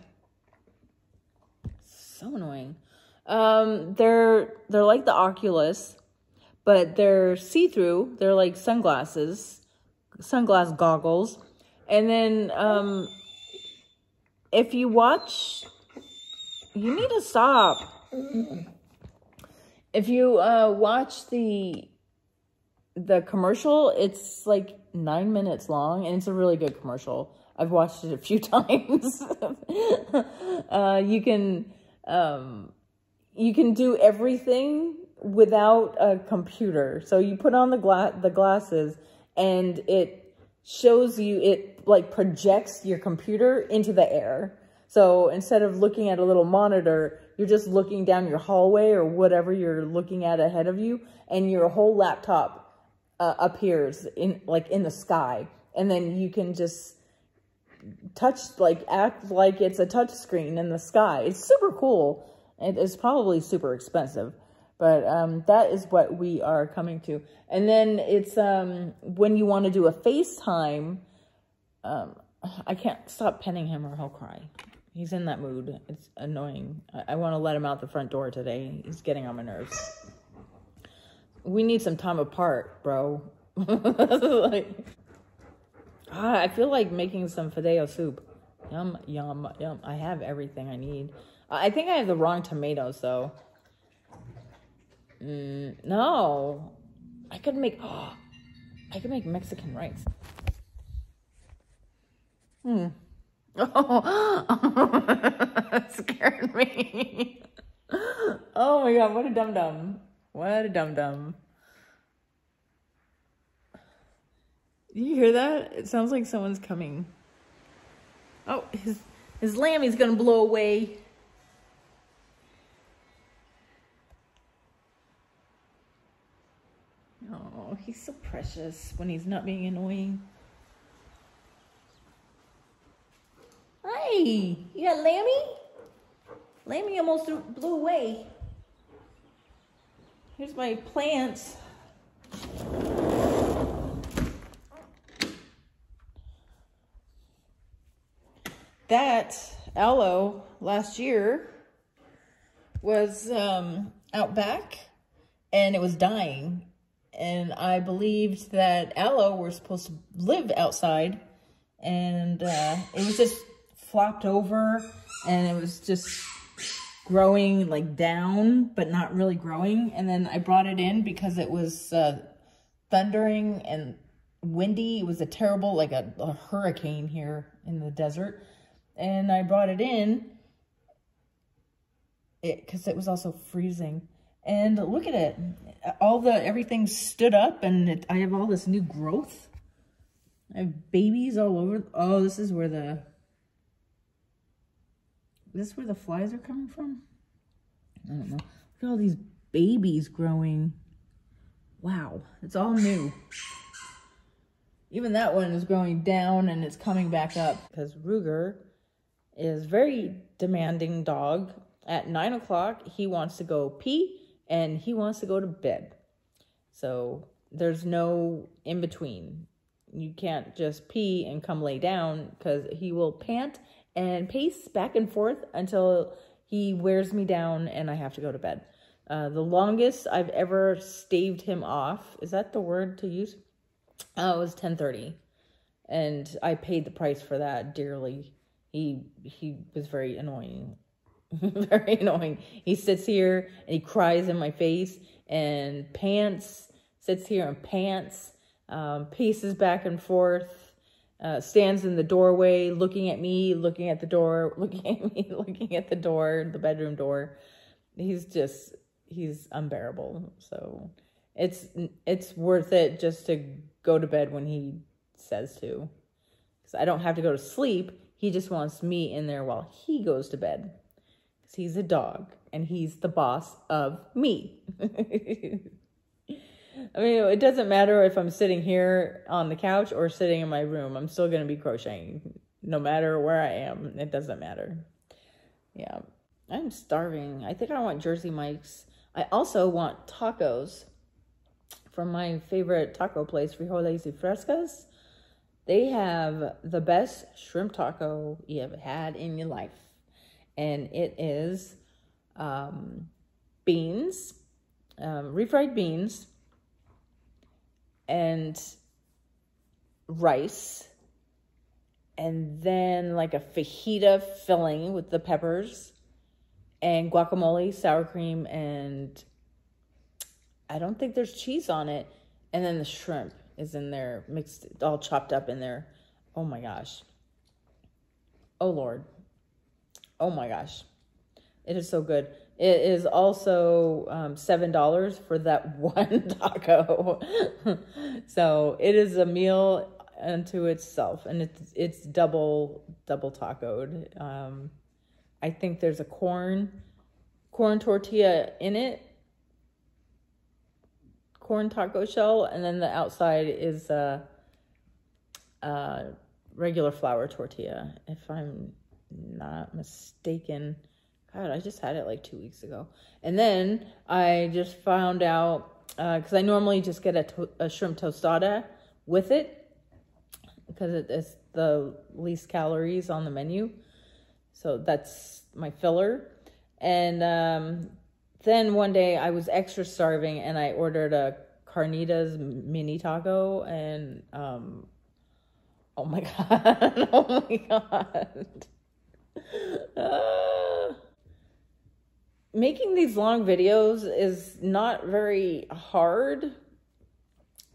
So annoying. They're like the Oculus, but they're see-through. They're like sunglass goggles. And then if you watch, you need to stop. If you watch the commercial, it's like 9 minutes long, and it's a really good commercial. I've watched it a few times. You can do everything without a computer. So you put on the glasses, and it shows you, it like projects your computer into the air. So instead of looking at a little monitor, you're just looking down your hallway or whatever you're looking at ahead of you, and your whole laptop appears in the sky. And then you can just act like it's a touch screen in the sky. It's super cool. It's probably super expensive, but that is what we are coming to. And then it's when you want to do a FaceTime, I can't stop petting him or he'll cry. He's in that mood. It's annoying. I want to let him out the front door today. He's getting on my nerves. We need some time apart, bro. I feel like making some fideo soup. Yum, yum, yum. I have everything I need. I think I have the wrong tomatoes, though. No. I could make Mexican rice. Oh, that scared me. Oh my God, what a dum-dum. What a dum-dum. You hear that? It sounds like someone's coming. Oh, his lammy's gonna blow away. Oh, he's so precious when he's not being annoying. Hey, you got Lammy? Lammy almost blew away. Here's my plants. That aloe last year was out back and it was dying. And I believed that aloe were supposed to live outside, and it was just flopped over and it was just growing like down, but not really growing. And then I brought it in because it was thundering and windy. It was a terrible, like a hurricane here in the desert. And I brought it in because it was also freezing. And look at it. Everything stood up, and I have all this new growth. I have babies all over. Oh, this is where the flies are coming from? I don't know. Look at all these babies growing. Wow, it's all new. Even that one is growing down and it's coming back up because Ruger is a very demanding dog. At 9 o'clock, he wants to go pee and he wants to go to bed. So there's no in between. You can't just pee and come lay down because he will pant and pace back and forth until he wears me down and I have to go to bed. The longest I've ever staved him off, is that the word to use? It was 10:30. And I paid the price for that dearly. He was very annoying. Very annoying. He sits here and he cries in my face and pants, sits here and pants, paces back and forth, stands in the doorway, looking at me, looking at the door, looking at me, looking at the door, the bedroom door. He's unbearable. So it's worth it just to go to bed when he says to. Because I don't have to go to sleep. He just wants me in there while he goes to bed. Because he's a dog and he's the boss of me. I mean, it doesn't matter if I'm sitting here on the couch or sitting in my room. I'm still going to be crocheting no matter where I am. It doesn't matter. Yeah. I'm starving. I think I want Jersey Mike's. I also want tacos from my favorite taco place, Frijoles y Frescas. They have the best shrimp taco you ever had in your life. And it is beans, refried beans, and rice, and then like a fajita filling with the peppers, and guacamole, sour cream, and I don't think there's cheese on it. And then the shrimp is in there, mixed, all chopped up in there. Oh my gosh. Oh Lord. Oh my gosh. It is so good. It is also $7 for that one taco. So it is a meal unto itself, and it's double tacoed. I think there's a corn tortilla in it, corn taco shell, and then the outside is a regular flour tortilla, if I'm not mistaken. God, I just had it like 2 weeks ago. And then I just found out, because I normally just get a shrimp tostada with it, because it's the least calories on the menu. So that's my filler. And then one day I was extra starving and I ordered a carnitas mini taco, and oh my God, oh my God. Making these long videos is not very hard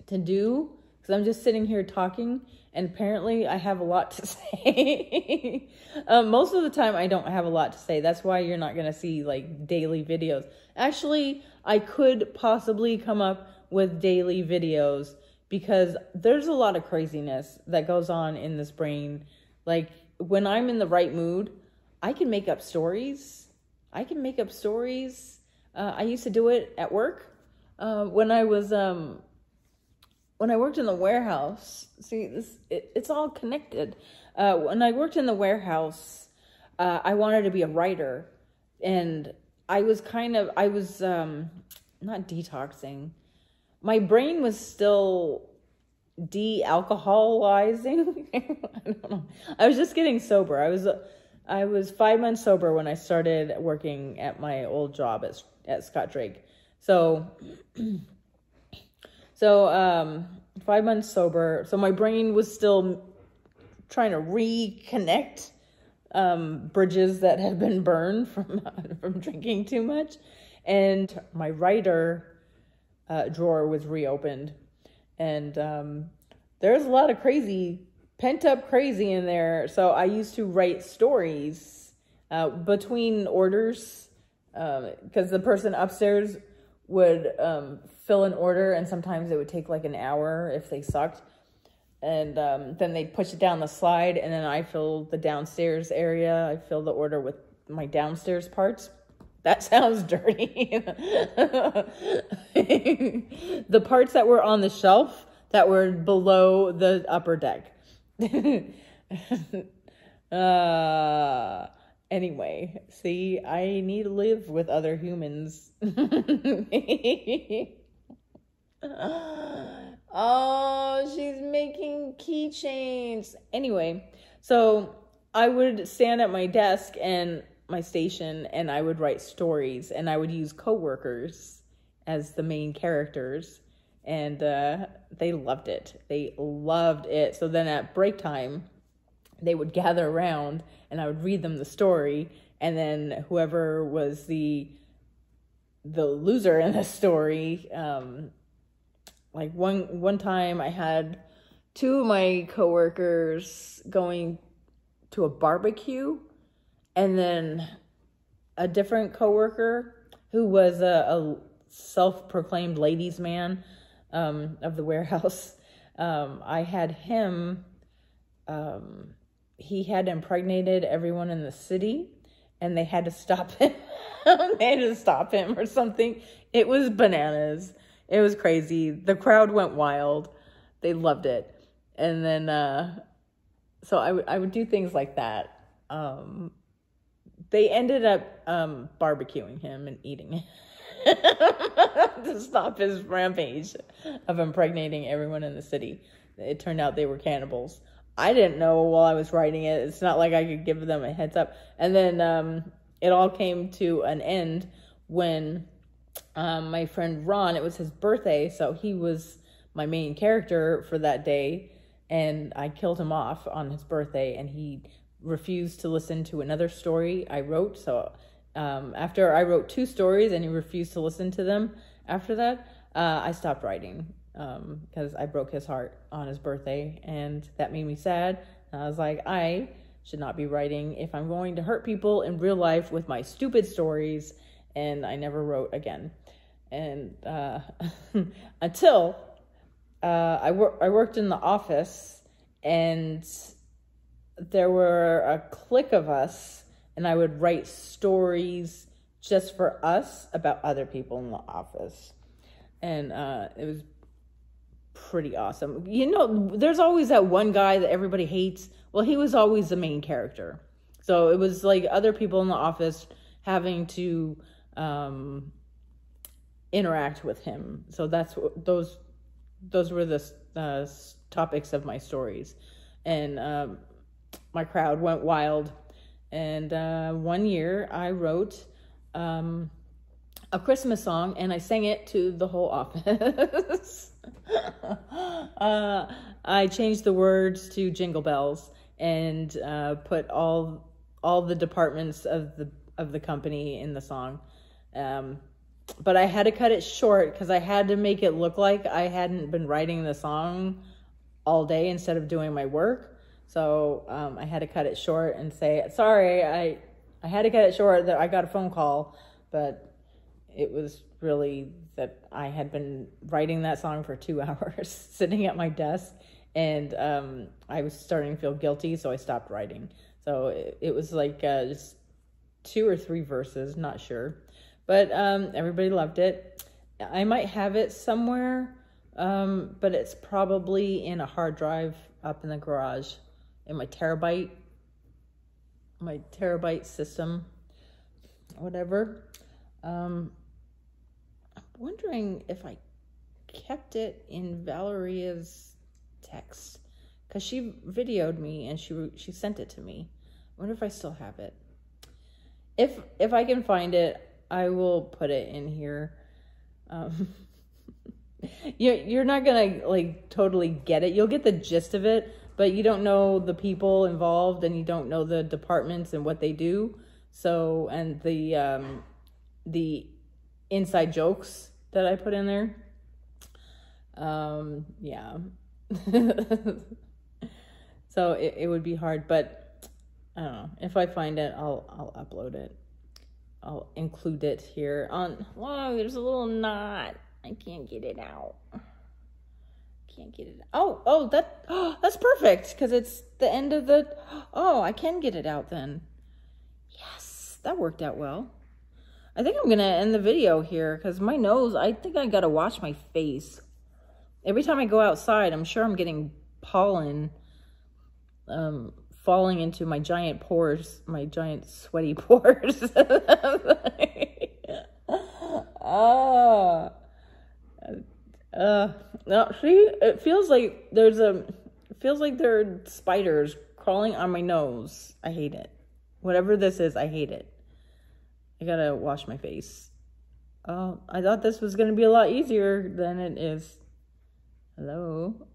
to do, because I'm just sitting here talking, and apparently I have a lot to say. Most of the time I don't have a lot to say. That's why you're not going to see like daily videos. Actually, I could possibly come up with daily videos because there's a lot of craziness that goes on in this brain. Like when I'm in the right mood, I can make up stories. I used to do it at work. When I worked in the warehouse, see, it's all connected. When I worked in the warehouse, I wanted to be a writer, and I was not detoxing. My brain was still de-alcoholizing. I don't know. I was just getting sober. I was 5 months sober when I started working at my old job at Scott Drake. So 5 months sober. So my brain was still trying to reconnect bridges that had been burned from drinking too much. And my writer drawer was reopened. And there's a lot of pent up crazy in there. So I used to write stories between orders because the person upstairs would fill an order, and sometimes it would take like an hour if they sucked. And then they'd push it down the slide, and then I fill the downstairs area. I fill the order with my downstairs parts. That sounds dirty. The parts that were on the shelf that were below the upper deck. Anyway, see, I need to live with other humans. Oh, she's making keychains. Anyway, so I would stand at my desk and my station, and I would write stories, and I would use coworkers as the main characters, and they loved it. They loved it. So then at break time, they would gather around, and I would read them the story, and then whoever was the loser in the story, like one time I had two of my coworkers going to a barbecue, and then a different coworker who was a self-proclaimed ladies' man of the warehouse. I had him. He had impregnated everyone in the city, and they had to stop him. They had to stop him or something. It was bananas. It was crazy. The crowd went wild. They loved it. And then, so I would do things like that. They ended up barbecuing him and eating him to stop his rampage of impregnating everyone in the city. It turned out they were cannibals. I didn't know while I was writing it. It's not like I could give them a heads up. And then it all came to an end when my friend Ron, it was his birthday, so he was my main character for that day, and I killed him off on his birthday, and he refused to listen to another story I wrote. So after I wrote 2 stories and he refused to listen to them after that, I stopped writing because I broke his heart on his birthday, and that made me sad. And I was like, I should not be writing if I'm going to hurt people in real life with my stupid stories. And I never wrote again. And until I worked in the office, and there were a clique of us, and I would write stories just for us about other people in the office. And it was pretty awesome. You know, there's always that one guy that everybody hates. Well, he was always the main character. So it was like other people in the office having to interact with him. So that's what those were the topics of my stories. And my crowd went wild. And one year I wrote a Christmas song, and I sang it to the whole office. I changed the words to Jingle Bells and put all the departments of the company in the song. But I had to cut it short because I had to make it look like I hadn't been writing the song all day instead of doing my work. So I had to cut it short and say, sorry, I had to cut it short. That I got a phone call, but it was really that I had been writing that song for 2 hours sitting at my desk, and I was starting to feel guilty, so I stopped writing. So it was like just 2 or 3 verses, not sure. But everybody loved it. I might have it somewhere, but it's probably in a hard drive up in the garage in my terabyte system, whatever. I'm wondering if I kept it in Valeria's text, because she videoed me and she sent it to me. I wonder if I still have it. If I can find it, I will put it in here. You're not gonna like totally get it. You'll get the gist of it, but you don't know the people involved, and you don't know the departments and what they do. So, and the inside jokes that I put in there. Yeah. So it would be hard, but I don't know. If I find it, I'll upload it. I'll include it here on. Whoa, there's a little knot. I can't get it out. Can't get it. Oh, that's perfect, because it's the end of the. Oh, I can get it out then. Yes, that worked out well. I think I'm gonna end the video here, because my nose. I think I gotta wash my face. Every time I go outside, I'm sure I'm getting pollen falling into my giant pores, my giant sweaty pores. No, see, it feels like there are spiders crawling on my nose. I hate it. Whatever this is, I hate it. I gotta wash my face. Oh, I thought this was gonna be a lot easier than it is. Hello?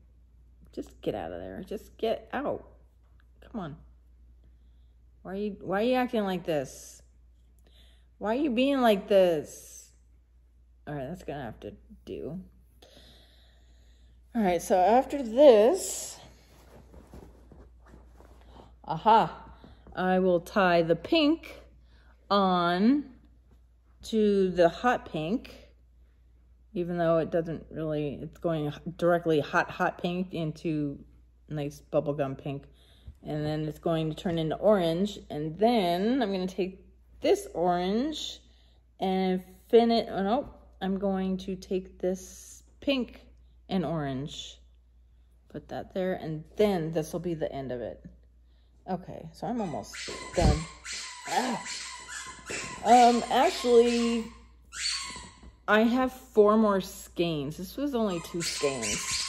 Just get out of there. Just get out. Come on. Why are you acting like this? Why are you being like this? All right, that's gonna have to do. All right, so after this, I will tie the pink on to the hot pink, even though it doesn't really, it's going directly hot pink into nice bubblegum pink. And then it's going to turn into orange. And then I'm going to take this orange and I'm going to take this pink and orange. Put that there, and then this will be the end of it. Okay, so I'm almost done. Actually, I have 4 more skeins. This was only 2 skeins.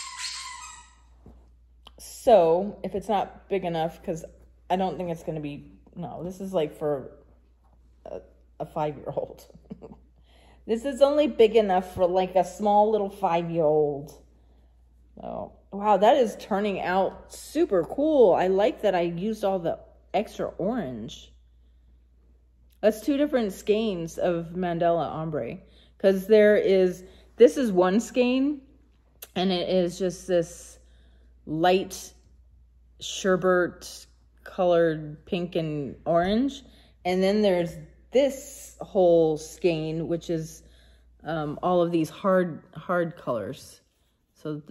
So, if it's not big enough, because I don't think it's going to be, no, this is like for a 5-year-old. This is only big enough for like a small little 5-year-old. So, wow, that is turning out super cool. I like that I used all the extra orange. That's 2 different skeins of Mandala Ombre. Because this is one skein, and it is just this light sherbet colored pink and orange. And then there's this whole skein, which is all of these hard colors. So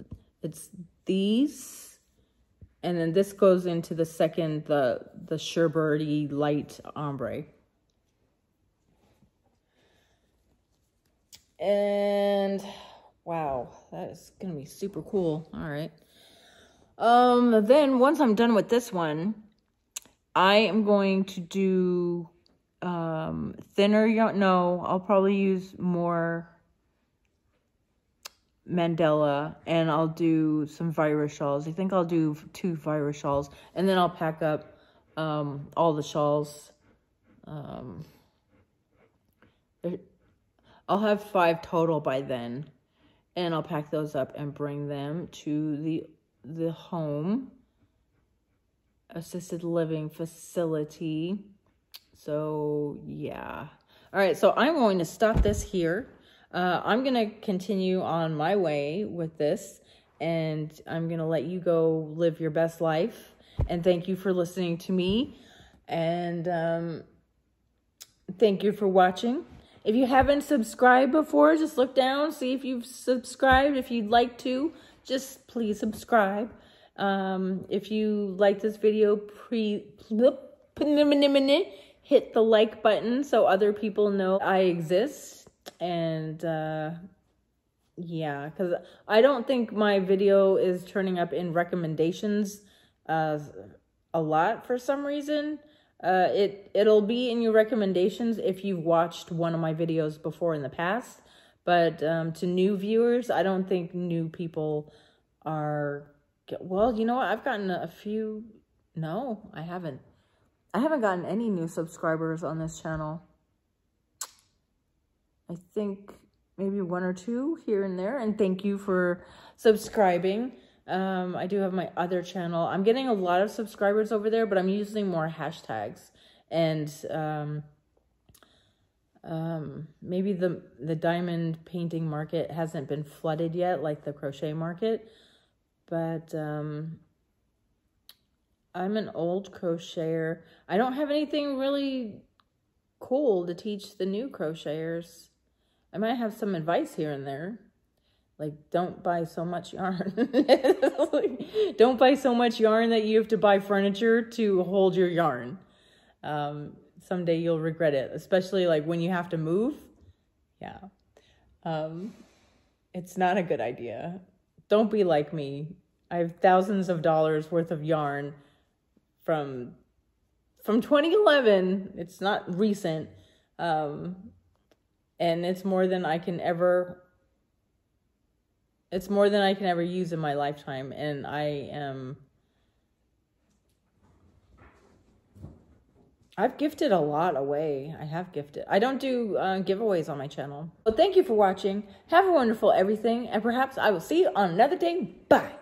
it's these, and then this goes into the second, the sherbety light ombre. And wow, that is gonna be super cool. All right. Then once I'm done with this one, I am going to do thinner yarn. No, I'll probably use more Mandala, and I'll do some virus shawls. I think I'll do 2 virus shawls, and then I'll pack up all the shawls. I'll have 5 total by then, and I'll pack those up and bring them to the home assisted living facility. So yeah. All right, so I'm going to stop this here. I'm going to continue on my way with this, and I'm going to let you go live your best life. And thank you for listening to me. And thank you for watching. If you haven't subscribed before, just look down, see if you've subscribed. If you'd like to, just please subscribe. If you like this video, hit the like button so other people know I exist. And yeah, because I don't think my video is turning up in recommendations a lot for some reason. It'll be in your recommendations if you've watched one of my videos before in the past. But to new viewers, I don't think new people are... Well, you know what? I've gotten a few... No, I haven't. I haven't gotten any new subscribers on this channel. I think maybe 1 or 2 here and there. And thank you for subscribing. I do have my other channel. I'm getting a lot of subscribers over there, but I'm using more hashtags. And maybe the diamond painting market hasn't been flooded yet, like the crochet market. But I'm an old crocheter. I don't have anything really cool to teach the new crocheters. I might have some advice here and there. Like, don't buy so much yarn. Like, don't buy so much yarn that you have to buy furniture to hold your yarn. Someday you'll regret it, especially like when you have to move. Yeah. It's not a good idea. Don't be like me. I have thousands of dollars worth of yarn from 2011. It's not recent. And it's more than I can ever... It's more than I can ever use in my lifetime, and I've gifted a lot away. I have gifted. I don't do giveaways on my channel. But thank you for watching. Have a wonderful everything, and perhaps I will see you on another day. Bye.